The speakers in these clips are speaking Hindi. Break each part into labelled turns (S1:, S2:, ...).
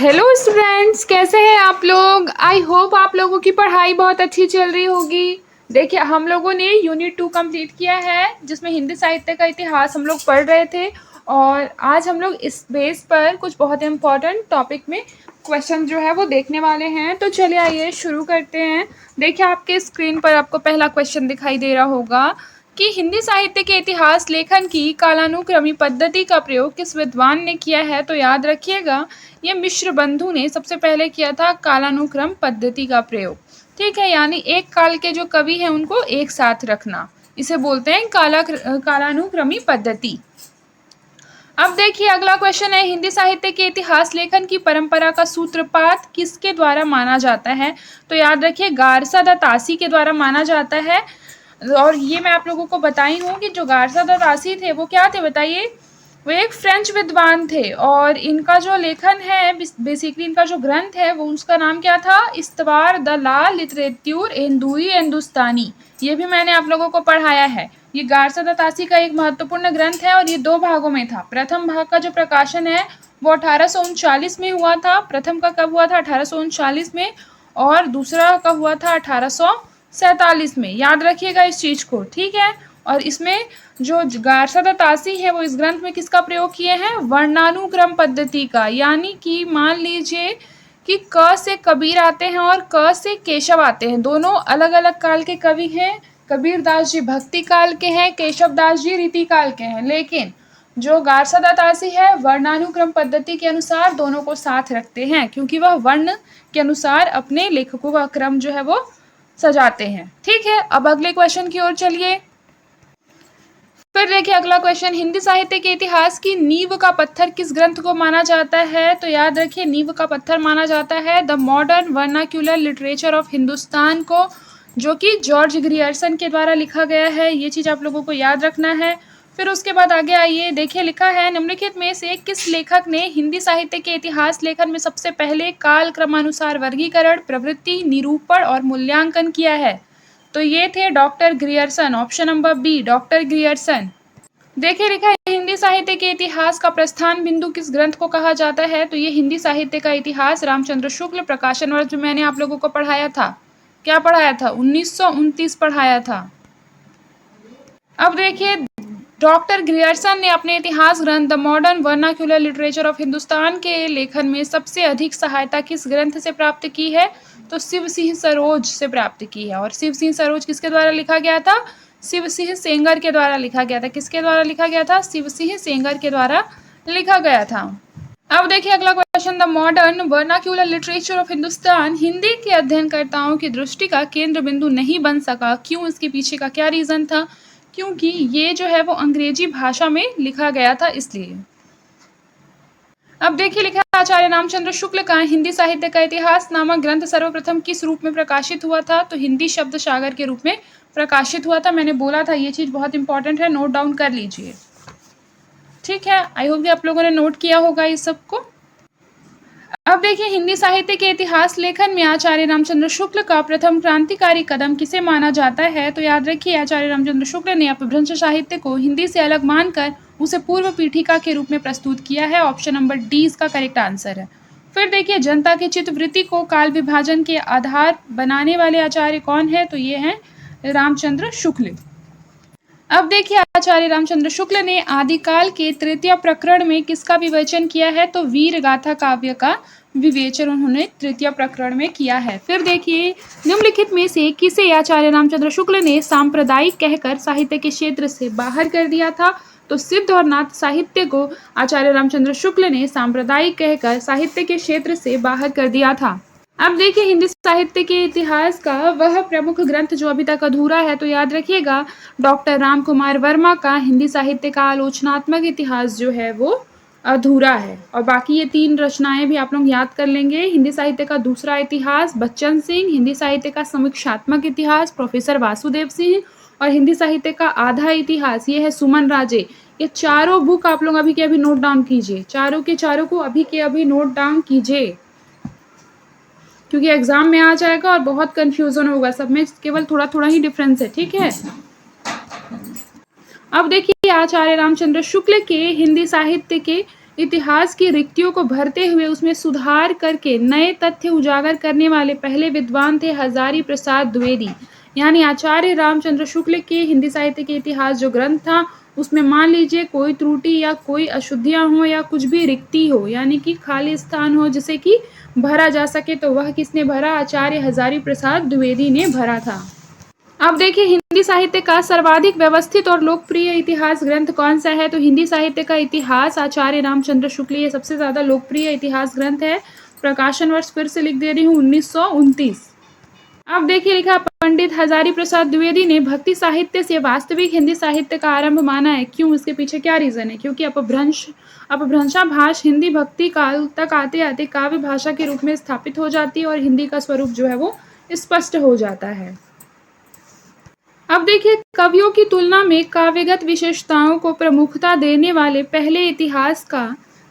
S1: हेलो स्टूडेंट्स, कैसे हैं आप लोग। आई होप आप लोगों की पढ़ाई बहुत अच्छी चल रही होगी। देखिए, हम लोगों ने यूनिट 2 कंप्लीट किया है, जिसमें हिंदी साहित्य का इतिहास हम लोग पढ़ रहे थे। और आज हम लोग इस बेस पर कुछ बहुत इम्पोर्टेंट टॉपिक में क्वेश्चन जो है वो देखने वाले हैं। तो चलिए आइए शुरू करते हैं। देखिए, आपके स्क्रीन पर आपको पहला क्वेश्चन दिखाई दे रहा होगा कि हिंदी साहित्य के इतिहास लेखन की कालानुक्रमी पद्धति का प्रयोग किस विद्वान ने किया है। तो याद रखिएगा, ये मिश्र बंधु ने सबसे पहले किया था कालानुक्रम पद्धति का प्रयोग। ठीक है, यानी एक काल के जो कवि हैं उनको एक साथ रखना, इसे बोलते हैं कालानुक्रमी पद्धति। अब देखिए, अगला क्वेश्चन है, हिंदी साहित्य के इतिहास लेखन की परंपरा का सूत्रपात किसके द्वारा माना जाता है। तो याद रखिए, गारसा द तासी के द्वारा माना जाता है। और ये मैं आप लोगों को बताई हूँ कि जो गारसा द तासी थे वो क्या थे बताइए। वो एक फ्रेंच विद्वान थे और इनका जो लेखन है, बेसिकली इनका जो ग्रंथ है वो उसका नाम क्या था, इस्तवार द ला लिटरेट्यूर हिंदुई हिंदुस्तानी। ये भी मैंने आप लोगों को पढ़ाया है। ये गारसा द तासी का एक महत्वपूर्ण ग्रंथ है और ये 2 भागों में था। प्रथम भाग का जो प्रकाशन है वो 1839 में हुआ था। प्रथम का कब हुआ था, 1839 में, और दूसरा का हुआ था 1847 में। याद रखिएगा इस चीज को, ठीक है। और इसमें जो गारसा द तासी है वो इस ग्रंथ में किसका प्रयोग किए हैं, वर्णानुक्रम पद्धति का। यानी कि मान लीजिए कि क से कबीर आते हैं और क से केशव आते हैं, दोनों अलग अलग काल के कवि हैं। कबीर दास जी भक्ति काल के हैं, केशव दास जी रीति काल के हैं, लेकिन जो गारसा द तासी है वर्णानुक्रम पद्धति के अनुसार दोनों को साथ रखते हैं, क्योंकि वह वर्ण के अनुसार अपने लेखकों का क्रम जो है वो सजाते हैं। ठीक है, अब अगले क्वेश्चन की ओर चलिए। फिर देखिए अगला क्वेश्चन, हिंदी साहित्य के इतिहास की नींव का पत्थर किस ग्रंथ को माना जाता है। तो याद रखिए, नींव का पत्थर माना जाता है the modern vernacular literature of Hindustan को, जो कि जॉर्ज ग्रियर्सन के द्वारा लिखा गया है। ये चीज़ आप लोगों को याद रखना है। फिर उसके बाद आगे आइए, देखिए लिखा है, निम्नलिखित में से किस लेखक ने हिंदी साहित्य के इतिहास लेखन में सबसे पहले काल क्रमानुसार वर्गीकरण, प्रवृत्ति, निरूपण और मूल्यांकन किया है। तो ये थे doctor Grierson. Option number B, doctor Grierson. देखिए लिखा है, हिंदी साहित्य के इतिहास का प्रस्थान बिंदु किस ग्रंथ को कहा जाता है। तो ये हिंदी साहित्य का इतिहास रामचंद्र शुक्ल प्रकाशन वर्ष जो मैंने आप लोगों को पढ़ाया था, क्या पढ़ाया था, 1929 पढ़ाया था। अब देखिए, डॉक्टर ग्रियर्सन ने अपने इतिहास ग्रंथ the modern vernacular literature of Hindustan के लेखन में सबसे अधिक सहायता किस ग्रंथ से प्राप्त की है। तो शिव सिंह सरोज से प्राप्त की है। और शिव सिंह सरोज किसके द्वारा लिखा गया था, शिव सिंह सेंगर के द्वारा लिखा गया था। किसके द्वारा लिखा गया था, शिव सिंह सेंगर के द्वारा लिखा गया था। अब देखिए अगला question, the modern vernacular literature of Hindustan Hindi के अध्ययनकर्ताओं की दृष्टि का केंद्र बिंदु नहीं बन सका, क्यों, इसके पीछे का क्या रीजन था। क्योंकि ये जो है वो अंग्रेजी भाषा में लिखा गया था, इसलिए। अब देखिए लिखा, आचार्य रामचंद्र शुक्ल का हिंदी साहित्य का इतिहास नामक ग्रंथ सर्वप्रथम किस रूप में प्रकाशित हुआ था। तो हिंदी शब्द सागर के रूप में प्रकाशित हुआ था। मैंने बोला था ये चीज बहुत इंपॉर्टेंट है, नोट डाउन कर लीजिए। ठीक है, आई होप कि आप लोगों ने नोट किया होगा इस सबको। अब देखिए, हिंदी साहित्य के इतिहास लेखन में आचार्य रामचंद्र शुक्ल का प्रथम क्रांतिकारी कदम किसे माना जाता है। तो याद रखिए, आचार्य रामचंद्र शुक्ल ने अपभ्रंश साहित्य को हिंदी से अलग मानकर उसे पूर्व पीठिका के रूप में प्रस्तुत किया है। ऑप्शन नंबर डी इसका करेक्ट आंसर है। फिर देखिए, जनता की चित्तवृत्ति को काल विभाजन के आधार बनाने वाले आचार्य कौन है। तो ये हैं रामचंद्र शुक्ल। अब देखिए, आचार्य रामचंद्र शुक्ल ने आदिकाल के तृतीय प्रकरण में किसका विवेचन किया है। तो वीर गाथा काव्य का विवेचन उन्होंने तृतीय प्रकरण में किया है। फिर देखिए, निम्नलिखित में से किसे आचार्य रामचंद्र शुक्ल ने सांप्रदायिक कहकर साहित्य के क्षेत्र से बाहर कर दिया था। तो सिद्ध और नाथ साहित्य को आचार्य रामचंद्र शुक्ल ने सांप्रदायिक कहकर साहित्य के क्षेत्र से बाहर कर दिया था। अब देखिए, हिंदी साहित्य के इतिहास का वह प्रमुख ग्रंथ जो अभी तक अधूरा है। तो याद रखिएगा, डॉक्टर राम कुमार वर्मा का हिंदी साहित्य का आलोचनात्मक इतिहास जो है वो अधूरा है। और बाकी ये 3 रचनाएं भी आप लोग याद कर लेंगे। हिंदी साहित्य का दूसरा इतिहास बच्चन सिंह, हिंदी साहित्य का समीक्षात्मक इतिहास प्रोफेसर वासुदेव सिंह, और हिंदी साहित्य का आधा इतिहास ये है सुमन राजे। ये चारों बुक आप लोग अभी के अभी नोट डाउन कीजिए, चारों के चारों को अभी के अभी नोट डाउन कीजिए, क्योंकि एग्जाम में आ जाएगा और बहुत कंफ्यूजन होगा। सब में केवल थोड़ा थोड़ा ही डिफरेंस है, ठीक है। अब देखिए, आचार्य रामचंद्र शुक्ल के हिंदी साहित्य के इतिहास की रिक्तियों को भरते हुए उसमें सुधार करके नए तथ्य उजागर करने वाले पहले विद्वान थे हजारी प्रसाद द्विवेदी। यानी आचार्य रामचंद्र शुक्ल के हिंदी साहित्य के इतिहास जो ग्रंथ था, उसमें मान लीजिए कोई त्रुटि या कोई अशुद्धियां हो या कुछ भी रिक्ति हो, यानी कि खाली स्थान हो जिसे कि भरा जा सके, तो वह किसने भरा? आचार्य हजारी प्रसाद द्विवेदी ने भरा था। अब देखिए हिंदी साहित्य का सर्वाधिक व्यवस्थित और लोकप्रिय इतिहास ग्रंथ कौन सा है? तो हिंदी साहित्य का इतिहास आचार्य रामचंद्र शुक्ल, ये सबसे ज्यादा लोकप्रिय इतिहास ग्रंथ है। प्रकाशन वर्ष फिर से लिख दे रही हूँ 1929। अब देखिए लिखा, पंडित हजारी प्रसाद द्विवेदी ने भक्ति साहित्य से वास्तविक हिंदी साहित्य का आरंभ माना है। क्यों? इसके पीछे क्या रीजन है? क्योंकि अपभ्रंशाभाष हिंदी भक्ति काल तक आते आते काव्य भाषा के रूप में स्थापित हो जाती है और हिंदी का स्वरूप जो है वो स्पष्ट हो जाता है। अब देखिए कवियों की तुलना में काव्यगत विशेषताओं को प्रमुखता देने वाले पहले इतिहास का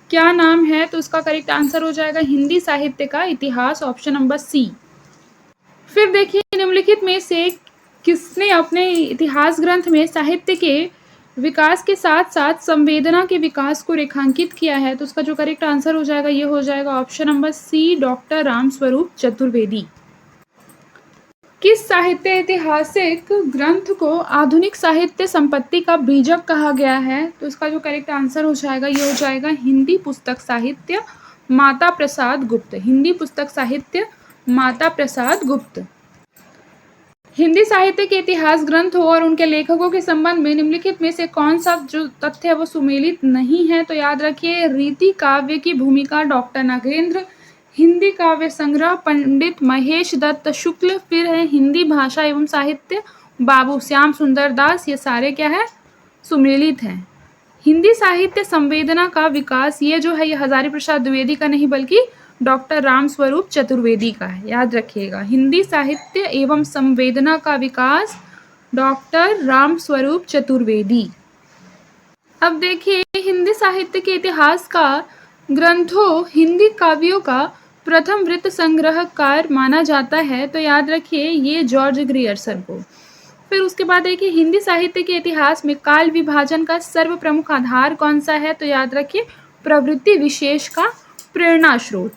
S1: क्या नाम है? तो इसका करेक्ट आंसर हो जाएगा हिंदी साहित्य का इतिहास, ऑप्शन नंबर सी। फिर देखिए निम्नलिखित में से किसने अपने इतिहास ग्रंथ में साहित्य के विकास के साथ साथ संवेदना के विकास को रेखांकित किया है? तो उसका जो करेक्ट आंसर हो जाएगा ये हो जाएगा option number C, doctor Ramswaroop Chaturvedi. किस साहित्य ऐतिहासिक ग्रंथ को आधुनिक साहित्य संपत्ति का बीजक कहा गया है? तो इसका जो करेक्ट आंसर हो जाएगा ये हो जाएगा हिंदी पुस्तक साहित्य माता प्रसाद गुप्त। हिंदी पुस्तक साहित्य माता प्रसाद गुप्त। हिंदी साहित्य के इतिहास ग्रंथ हो और उनके लेखकों के संबंध में निम्नलिखित में से कौन सा जो तथ्य है वो सुमेलित नहीं है? तो याद रखिए रीति काव्य की भूमिका डॉक्टर नागेंद्र, हिंदी काव्य संग्रह पंडित महेश दत्त शुक्ल, फिर है हिंदी भाषा एवं साहित्य बाबू श्याम सुंदर दास, ये सारे क्या है? सुमेलित हैं। हिंदी साहित्य संवेदना का विकास ये जो है ये हजारी प्रसाद द्विवेदी का नहीं बल्कि डॉक्टर रामस्वरूप चतुर्वेदी का है, याद रखिएगा। हिंदी साहित्य एवं संवेदना का विकास डॉक्टर रामस्वरूप चतुर्वेदी। अब देखिए हिंदी साहित्य के इतिहास का ग्रंथों हिंदी काव्यों का प्रथम वृत्त संग्रहकार माना जाता है, तो याद रखिए ये जॉर्ज ग्रियर्सन को। फिर उसके बाद देखिए हिंदी साहित्य के इतिहास में काल विभाजन का सर्व प्रमुख आधार कौन सा है? तो याद रखिए प्रवृत्ति विशेष का प्रेरणा स्रोत।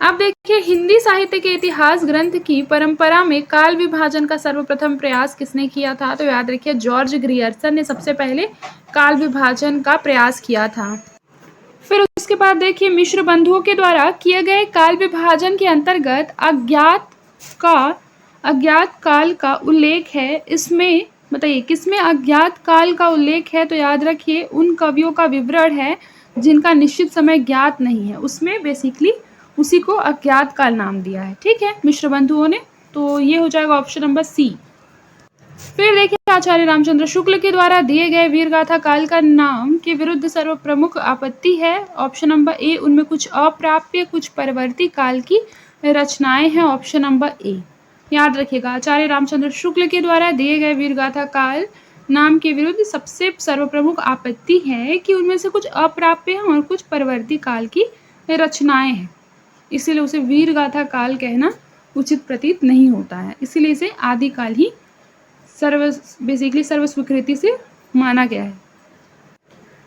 S1: अब देखिए हिंदी साहित्य के इतिहास ग्रंथ की परंपरा में काल विभाजन का सर्वप्रथम प्रयास किसने किया था? तो याद रखिए जॉर्ज ग्रियर्सन ने सबसे पहले काल विभाजन का प्रयास किया था। फिर उसके बाद देखिए मिश्र बंधुओं के द्वारा किए गए काल विभाजन के अंतर्गत अज्ञात काल का उल्लेख है। इसमें बताइए किसमें अज्ञात काल का उल्लेख है? तो याद रखिए उन कवियों का विवरण है जिनका निश्चित समय ज्ञात नहीं है, उसमें बेसिकली उसी को अज्ञात काल नाम दिया है। ठीक है, मिश्र बंधुओं ने, तो ये हो जाएगा ऑप्शन नंबर सी। फिर देखिए आचार्य रामचंद्र शुक्ल के द्वारा दिए गए वीरगाथा काल का नाम के विरुद्ध सर्व प्रमुख आपत्ति है, ऑप्शन नंबर ए। उनमें कुछ अप्राप्य कुछ परवर्ती काल की रचनाएं हैं, ऑप्शन नंबर ए। याद रखिएगा आचार्य रामचंद्र शुक्ल के द्वारा दिए गए वीरगाथा काल नाम के विरुद्ध सबसे सर्वप्रमुख आपत्ति है कि उनमें से कुछ अप्राप्य हैं और कुछ परवर्ती काल की रचनाएं हैं, इसीलिए उसे वीरगाथा काल कहना उचित प्रतीत नहीं होता है, इसीलिए इसे आदिकाल ही सर्व स्वीकृति से माना गया है।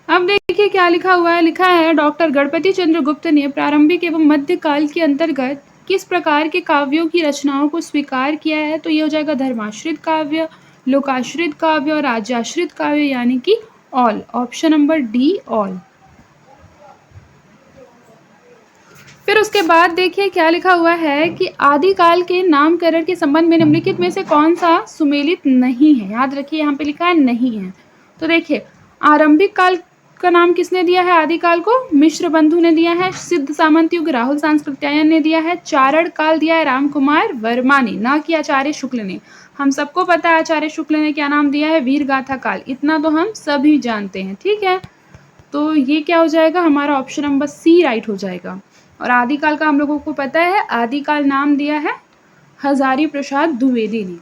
S1: अब देखिए क्या लिखा हुआ है, लिखा है डॉक्टर गणपति चंद्र गुप्त ने प्रारंभिक एवं मध्यकाल के अंतर्गत किस प्रकार के काव्यों की रचनाओं को स्वीकार किया है? तो ये हो जाएगा धर्माश्रित काव्य, लोकाश्रित काव्य और राज्याश्रित काव्य, यानी कि all, option number D all. फिर उसके बाद देखिए क्या लिखा हुआ है कि आदिकाल के नामकरण के संबंध में निम्नलिखित में से कौन सा सुमेलित नहीं है? याद रखिए यहाँ पे लिखा है नहीं है। तो देखिए आरंभिक काल का नाम किसने दिया है आदिकाल को? मिश्र बंधु ने दिया है। सिद्ध सामंत युग राहुल सांस्कृत्यायन ने दिया है। चारण काल दिया है राम कुमार वर्मा ने, ना कि आचार्य शुक्ल ने। हम सबको पता है आचार्य शुक्ल ने क्या नाम दिया है, वीरगाथा काल, इतना तो हम सभी जानते हैं। ठीक है, तो ये क्या हो जाएगा हमारा ऑप्शन नंबर सी राइट हो जाएगा। और आदिकाल का हम लोगों को पता है, आदिकाल नाम दिया है हजारी प्रसाद द्विवेदी ने।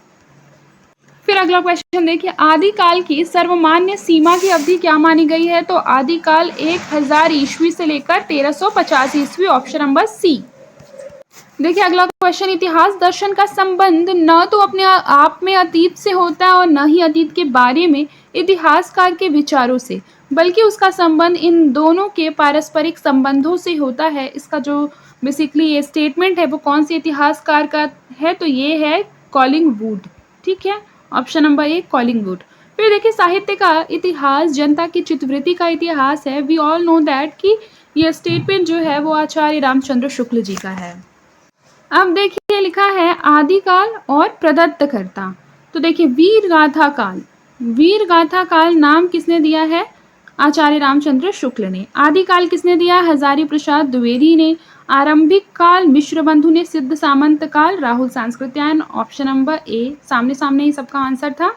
S1: फिर अगला क्वेश्चन देखिए, आदिकाल की सर्वमान्य सीमा की अवधि क्या मानी गई है? तो आदिकाल 1000 ईस्वी से लेकर 1350 ईस्वी, ऑप्शन नंबर सी। देखिए अगला क्वेश्चन, इतिहास दर्शन का संबंध न तो अपने आप में अतीत से होता है और न ही अतीत के बारे में इतिहासकार के विचारों से, बल्कि उसका संबंध इन दोनों के पारस्परिक संबंधों से होता है। इसका जो बेसिकली ये स्टेटमेंट है वो कौन से इतिहासकार का है, तो ये है कॉलिंगवुड। ठीक है, ऑप्शन नंबर ए कॉलिंगवुड। फिर देखिए साहित्य का इतिहास जनता की चित्तवृत्ति का इतिहास है। वी ऑल नो दैट कि यह स्टेटमेंट जो है वो आचार्य रामचंद्र शुक्ल जी का है। अब देखिए लिखा है आदिकाल और प्रदत्तकर्ता। तो देखिए वीर गाथा काल, वीर गाथा काल नाम किसने दिया है? आचार्य रामचंद्र शुक्ल ने। आदिकाल किसने दिया? हजारी प्रसाद द्विवेदी ने। आरंभिक काल मिश्र बंधु ने। सिद्ध सामंत काल Rahul Sankrityayan. Option number A सामने सामने ही सबका आंसर था।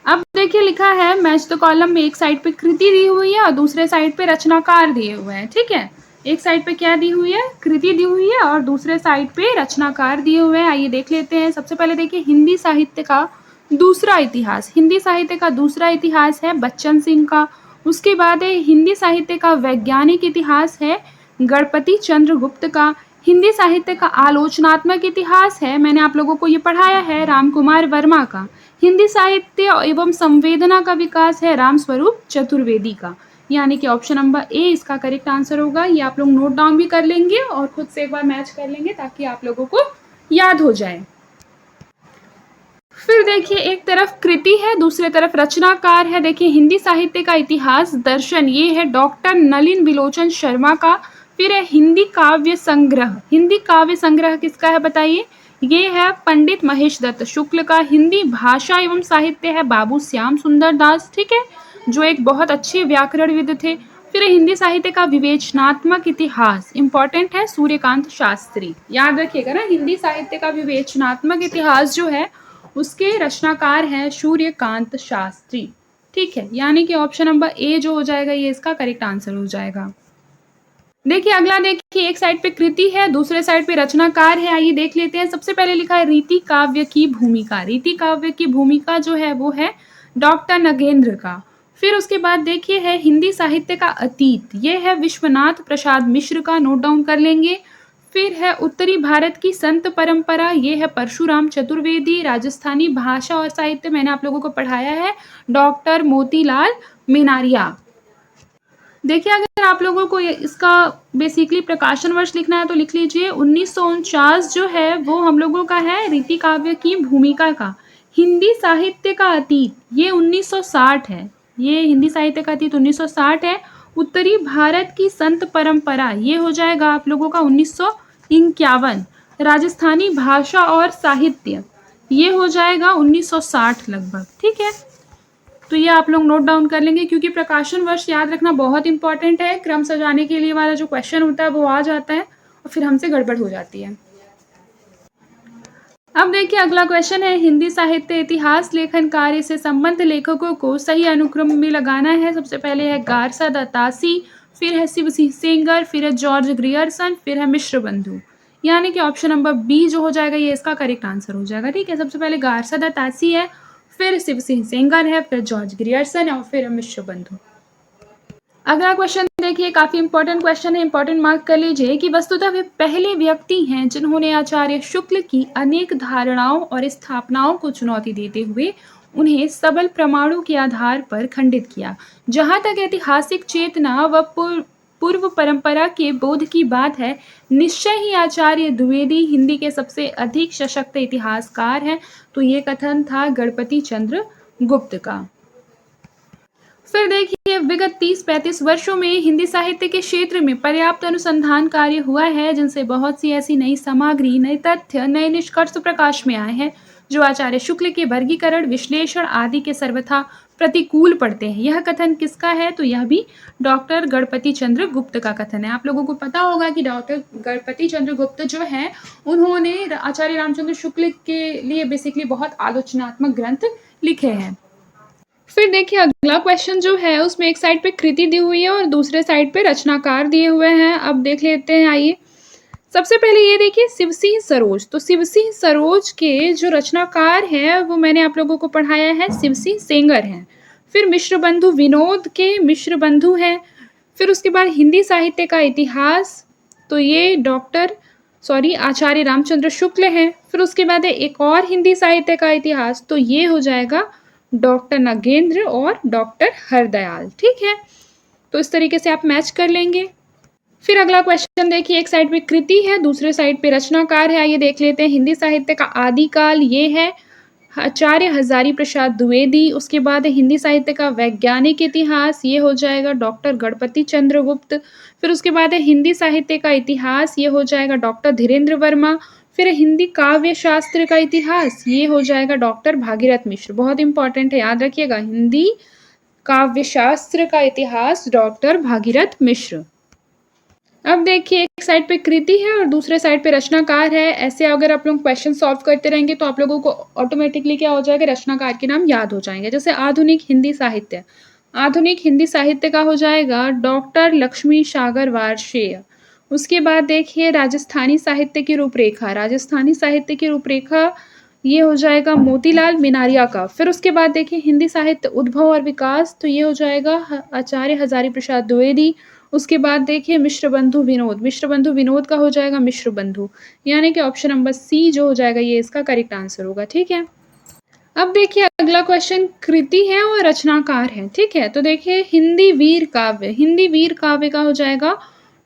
S1: अब देखिए लिखा है मैच द कॉलम में एक साइड पे कृति दी हुई है और दूसरे साइड पे रचनाकार दिए हुए हैं। ठीक है, एक साइड पे क्या दी हुई है? कृति दी हुई है और दूसरे साइड पे रचनाकार दिए हुए हैं। आइए देख लेते हैं। सबसे पहले देखिए हिंदी साहित्य का दूसरा इतिहास। हिंदी साहित्य का दूसरा इतिहास है बच्चन सिंह का। उसके बाद है हिंदी साहित्य का वैज्ञानिक इतिहास है गणपति चंद्र गुप्त का। हिंदी साहित्य का आलोचनात्मक इतिहास है, मैंने आप लोगों को ये पढ़ाया है, रामकुमार वर्मा का। हिंदी साहित्य एवं संवेदना का विकास है रामस्वरूप चतुर्वेदी का। यानी कि ऑप्शन नंबर ए इसका करेक्ट आंसर होगा। ये आप लोग नोट डाउन भी कर लेंगे और खुद से एक बार मैच कर लेंगे ताकि आप लोगों को याद हो जाए। फिर देखिए एक तरफ कृति है, दूसरे तरफ रचनाकार है। देखिए हिंदी साहित्य का इतिहास दर्शन, ये है डॉक्टर नलिन बिलोचन शर्मा का। फिर है हिंदी काव्य संग्रह। हिंदी काव्य संग्रह किसका है बताइए? ये है पंडित महेश दत्त शुक्ल का। हिंदी भाषा एवं साहित्य है बाबू श्याम सुंदर दास, ठीक है, जो एक बहुत अच्छे व्याकरणविद थे। फिर हिंदी साहित्य का विवेचनात्मक इतिहास, इंपॉर्टेंट है, सूर्यकांत शास्त्री। याद रखिएगा ना, हिंदी साहित्य का विवेचनात्मक इतिहास जो है उसके रचनाकार हैं सूर्यकांत शास्त्री। ठीक है, यानी कि ऑप्शन नंबर ए जो हो जाएगा ये इसका करेक्ट आंसर हो जाएगा। देखिए अगला, देखिए एक साइड पे कृति है, दूसरे साइड पे रचनाकार है। आइए देख लेते हैं। सबसे पहले लिखा है रीति काव्य की भूमिका। रीति काव्य की भूमिका जो है वो है डॉक्टर नगेंद्र का। फिर उसके बाद देखिए है हिंदी साहित्य का अतीत, ये है विश्वनाथ प्रसाद मिश्र का, नोट डाउन कर लेंगे। फिर है उत्तरी भारत की संत परंपरा, ये है परशुराम चतुर्वेदी। राजस्थानी भाषा और साहित्य मैंने आप लोगों को पढ़ाया है डॉक्टर मोतीलाल मेनारिया। देखिए अगर आप लोगों को इसका बेसिकली प्रकाशन वर्ष लिखना है तो लिख लीजिए 1949 जो है वो हम लोगों का है रीति काव्य की भूमिका का। हिंदी साहित्य का अतीत ये 1960 है, ये हिंदी साहित्य का अतीत 1960 है। उत्तरी भारत की संत परंपरा ये हो जाएगा आप लोगों का 1951। राजस्थानी भाषा और साहित्य ये हो जाएगा 1960 लगभग। ठीक है, तो ये आप लोग नोट डाउन कर लेंगे क्योंकि प्रकाशन वर्ष याद रखना बहुत इंपॉर्टेंट है। क्रम सजाने के लिए वाला जो क्वेश्चन होता है वो आ जाता है और फिर हमसे गड़बड़ हो जाती है। अब देखिए अगला क्वेश्चन है हिंदी साहित्य इतिहास लेखन कार्य से संबद्ध लेखकों को सही अनुक्रम में लगाना है। सबसे पहले है गारसा दत्तासी, फिर है शिव सिंह सेंगर, फिर है जॉर्ज ग्रियर्सन, फिर है मिश्र बंधु। यानी कि ऑप्शन नंबर बी जो हो जाएगा ये इसका करेक्ट आंसर हो जाएगा। ठीक है, सबसे पहले गारसा दत्तासी है, फिर शिव सिंह सेंगर है, फिर जॉर्ज ग्रियर्सन है और फिर मिश्र बंधु। अगला क्वेश्चन देखिए, काफी इंपॉर्टेंट क्वेश्चन है, इंपॉर्टेंट मार्क कर लीजिए कि वस्तुतः वे पहले व्यक्ति हैं जिन्होंने आचार्य शुक्ल की अनेक धारणाओं और स्थापनाओं को चुनौती देते हुए उन्हें सबल प्रमाणों के आधार पर खंडित किया। जहां तक ऐतिहासिक चेतना व पूर्व परंपरा के बोध की बात है, निश्चय ही आचार्य द्विवेदी हिंदी के सबसे अधिक सशक्त इतिहासकार हैं। तो ये कथन था गणपति चंद्र गुप्त का। फिर देखिए विगत 30-35 वर्षों में हिंदी साहित्य के क्षेत्र में पर्याप्त अनुसंधान कार्य हुआ है जिनसे बहुत सी ऐसी नई सामग्री, नए तथ्य, नए निष्कर्ष प्रकाश में आए हैं जो आचार्य शुक्ल के वर्गीकरण, विश्लेषण आदि के सर्वथा प्रतिकूल पड़ते हैं। यह कथन किसका है? तो यह भी डॉक्टर गणपति चंद्र गुप्त का कथन है। आप लोगों को पता होगा कि डॉक्टर गणपति चंद्र गुप्त जो है उन्होंने आचार्य रामचंद्र शुक्ल के लिए बेसिकली बहुत आलोचनात्मक ग्रंथ लिखे हैं। फिर देखिए अगला क्वेश्चन जो है उसमें एक साइड पे कृति दी हुई है और दूसरे साइड पे रचनाकार दिए हुए हैं। अब देख लेते हैं। आइए सबसे पहले ये देखिए शिव सिंह सरोज। तो शिव सिंह सरोज के जो रचनाकार हैं वो मैंने आप लोगों को पढ़ाया है शिव सिंह सेंगर हैं। फिर मिश्र बंधु विनोद के मिश्र बंधु हैं। फिर उसके बाद हिंदी साहित्य का इतिहास, तो ये डॉक्टर आचार्य रामचंद्र शुक्ल हैं। फिर उसके बाद है एक और हिंदी साहित्य का इतिहास, तो ये हो जाएगा डॉक्टर नगेंद्र और डॉक्टर हरदयाल। ठीक है, तो इस तरीके से आप मैच कर लेंगे। फिर अगला क्वेश्चन देखिए, एक साइड पे कृति है, दूसरे साइड पे रचनाकार है। आइए देख लेते हैं। हिंदी साहित्य का आदिकाल ये है आचार्य हजारी प्रसाद द्विवेदी। उसके बाद है हिंदी साहित्य का वैज्ञानिक इतिहास, ये हो जाएगा डॉक्टर गणपति चंद्रगुप्त। फिर उसके बाद है हिंदी साहित्य का इतिहास, ये हो जाएगा डॉक्टर धीरेन्द्र वर्मा। फिर हिंदी काव्य शास्त्र का इतिहास, ये हो जाएगा डॉक्टर भागीरथ मिश्र। बहुत इंपॉर्टेंट है, याद रखिएगा, हिंदी काव्य शास्त्र का इतिहास डॉक्टर भागीरथ मिश्र। अब देखिए, एक साइड पे कृति है और दूसरे साइड पे रचनाकार है। ऐसे अगर आप लोग क्वेश्चन सॉल्व करते रहेंगे तो आप लोगों को ऑटोमेटिकली क्या हो जाएगा, रचनाकार के नाम याद हो जाएंगे। जैसे आधुनिक हिंदी साहित्य, आधुनिक हिंदी साहित्य का हो जाएगा डॉक्टर लक्ष्मी सागर वारशेय। उसके बाद देखिए राजस्थानी साहित्य की रूपरेखा, राजस्थानी साहित्य की रूपरेखा ये हो जाएगा मोतीलाल मिनारिया का। फिर उसके बाद देखिए हिंदी साहित्य उद्भव और विकास, तो ये हो जाएगा आचार्य हजारी प्रसाद द्विवेदी। उसके बाद देखिए मिश्र बंधु विनोद, मिश्र बंधु विनोद का हो जाएगा मिश्र बंधु, यानी कि ऑप्शन नंबर सी जो हो जाएगा ये इसका करेक्ट आंसर होगा। ठीक है, अब देखिए अगला क्वेश्चन कृति है और रचनाकार है। ठीक है, तो देखिए हिंदी वीर काव्य, हिंदी वीर काव्य का हो जाएगा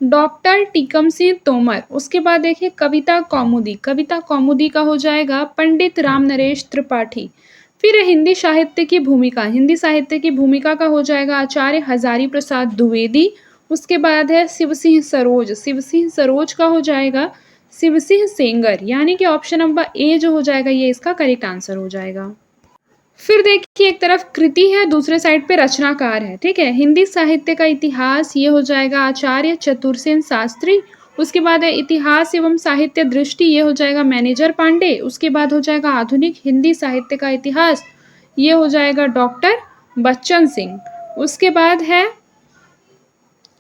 S1: डॉक्टर टीकम सिंह तोमर। उसके बाद देखिए कविता कौमुदी, कविता कौमुदी का हो जाएगा पंडित राम नरेश त्रिपाठी। फिर हिंदी साहित्य की भूमिका, हिंदी साहित्य की भूमिका का हो जाएगा आचार्य हजारी प्रसाद द्विवेदी। उसके बाद है शिव सिंह सरोज, शिव सिंह सरोज का हो जाएगा शिव सिंह सेंगर, यानी कि ऑप्शन नंबर ए जो हो जाएगा ये इसका करेक्ट आंसर हो जाएगा। फिर देखिए एक तरफ कृति है, दूसरे साइड पे रचनाकार है। ठीक है, हिंदी साहित्य का इतिहास ये हो जाएगा आचार्य चतुरसेन शास्त्री। उसके बाद है इतिहास एवं साहित्य दृष्टि, ये हो जाएगा मैनेजर पांडे। उसके बाद हो जाएगा आधुनिक हिंदी साहित्य का इतिहास, ये हो जाएगा डॉक्टर बच्चन सिंह। उसके बाद है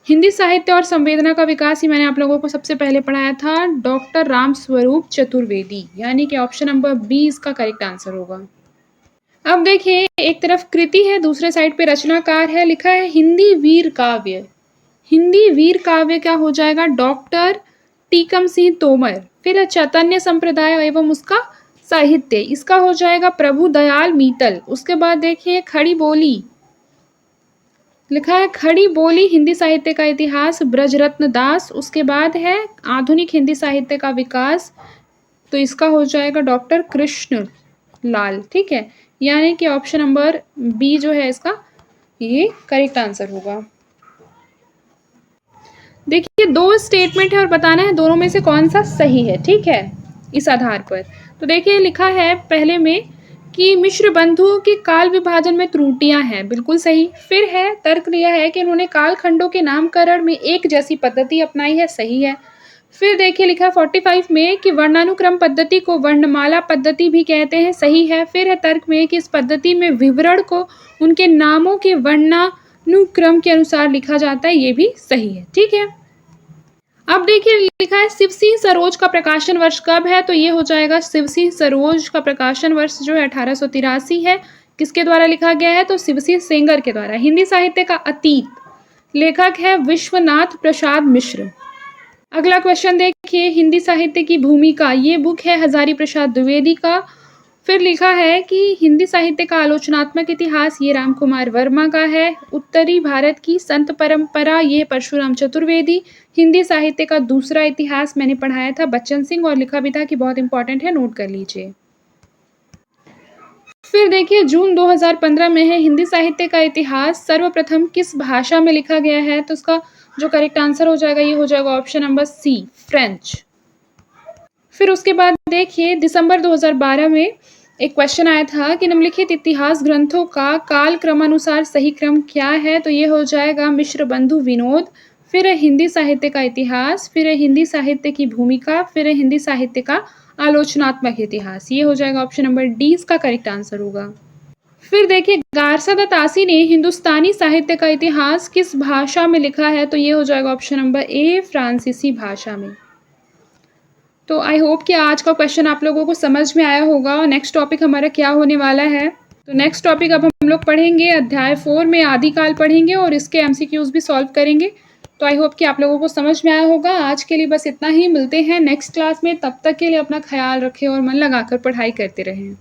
S1: हिंदी साहित्य और संवेदना का विकास, ही मैंने आप लोगों को सबसे पहले पढ़ाया था, डॉक्टर राम स्वरूप चतुर्वेदी, यानी कि ऑप्शन नंबर बी इसका करेक्ट आंसर होगा। अब देखिए एक तरफ कृति है, दूसरे साइड पे रचनाकार है, लिखा है हिंदी वीर काव्य। हिंदी वीर काव्य क्या हो जाएगा डॉक्टर टीकम सिंह तोमर। फिर चैतन्य संप्रदाय एवं उसका साहित्य, इसका हो जाएगा प्रभु दयाल मीतल। उसके बाद देखिए खड़ी बोली, लिखा है खड़ी बोली हिंदी साहित्य का इतिहास ब्रजरत्न दास। उसके बाद है आधुनिक हिंदी साहित्य का विकास, तो इसका हो जाएगा डॉक्टर कृष्ण लाल। ठीक है, यानी कि ऑप्शन नंबर बी जो है इसका ये करेक्ट आंसर होगा। देखिए दो स्टेटमेंट है और बताना है दोनों में से कौन सा सही है। ठीक है, इस आधार पर तो देखिए लिखा है पहले में कि मिश्र बंधुओं के काल विभाजन में त्रुटियां हैं, बिल्कुल सही। फिर है तर्क दिया है कि उन्होंने कालखंडों के नामकरण में एक जैसी पद्धति अपनाई है, सही है। फिर देखिए लिखा 45 में कि वर्णानुक्रम पद्धति को वर्णमाला पद्धति भी कहते हैं, सही है। फिर है तर्क में कि इस पद्धति में विवरण को उनके नामों के वर्णानुक्रम के अनुसार लिखा जाता है, ये भी सही है। ठीक है, अब देखिए लिखा है शिव सिंह सरोज का प्रकाशन वर्ष कब है, तो ये हो जाएगा शिव सिंह सरोज का प्रकाशन वर्ष जो है 1883 है। किसके द्वारा लिखा गया है, तो शिव सिंह सेंगर के द्वारा। हिंदी साहित्य का अतीत, लेखक है विश्वनाथ प्रसाद मिश्र। अगला क्वेश्चन देखिए हिंदी साहित्य की भूमिका, ये बुक है हजारी प्रसाद द्विवेदी का। फिर लिखा है कि हिंदी साहित्य का आलोचनात्मक इतिहास, ये राम कुमार वर्मा का है। उत्तरी भारत की संत परंपरा, ये परशुराम चतुर्वेदी। हिंदी साहित्य का दूसरा इतिहास मैंने पढ़ाया था बच्चन सिंह, और लिखा भी था कि बहुत इंपॉर्टेंट है, नोट कर लीजिए। फिर देखिए जून 2015 में है हिंदी साहित्य का इतिहास सर्वप्रथम किस भाषा में लिखा गया है, तो उसका जो करेक्ट आंसर हो जाएगा ये हो जाएगा ऑप्शन नंबर सी, फ्रेंच। फिर उसके बाद देखिए दिसंबर 2012 में एक क्वेश्चन आया था कि निम्नलिखित इतिहास ग्रंथों का काल क्रमानुसार सही क्रम क्या है, तो ये हो जाएगा मिश्र बंधु विनोद। फिर हिंदी साहित्य का इतिहास, फिर हिंदी साहित्य की भूमिका, फिर हिंदी साहित्य का आलोचनात्मक इतिहास, ये हो जाएगा ऑप्शन नंबर डी इसका करेक्ट आंसर होगा। फिर देखिए गारसा दत्तासी ने हिंदुस्तानी साहित्य का इतिहास किस भाषा में लिखा है, तो ये हो जाएगा ऑप्शन नंबर ए, फ्रांसीसी भाषा में। तो आई होप कि आज का क्वेश्चन आप लोगों को समझ में आया होगा। और नेक्स्ट टॉपिक हमारा क्या होने वाला है, तो नेक्स्ट टॉपिक अब हम लोग पढ़ेंगे अध्याय 4 में आदिकाल पढ़ेंगे और इसके एमसीक्यूज भी सॉल्व करेंगे। तो आई होप कि आप लोगों को समझ में आया होगा। आज के लिए बस इतना ही, मिलते हैं नेक्स्ट क्लास में। तब तक के लिए अपना ख़्याल रखें और मन लगाकर पढ़ाई करते रहें।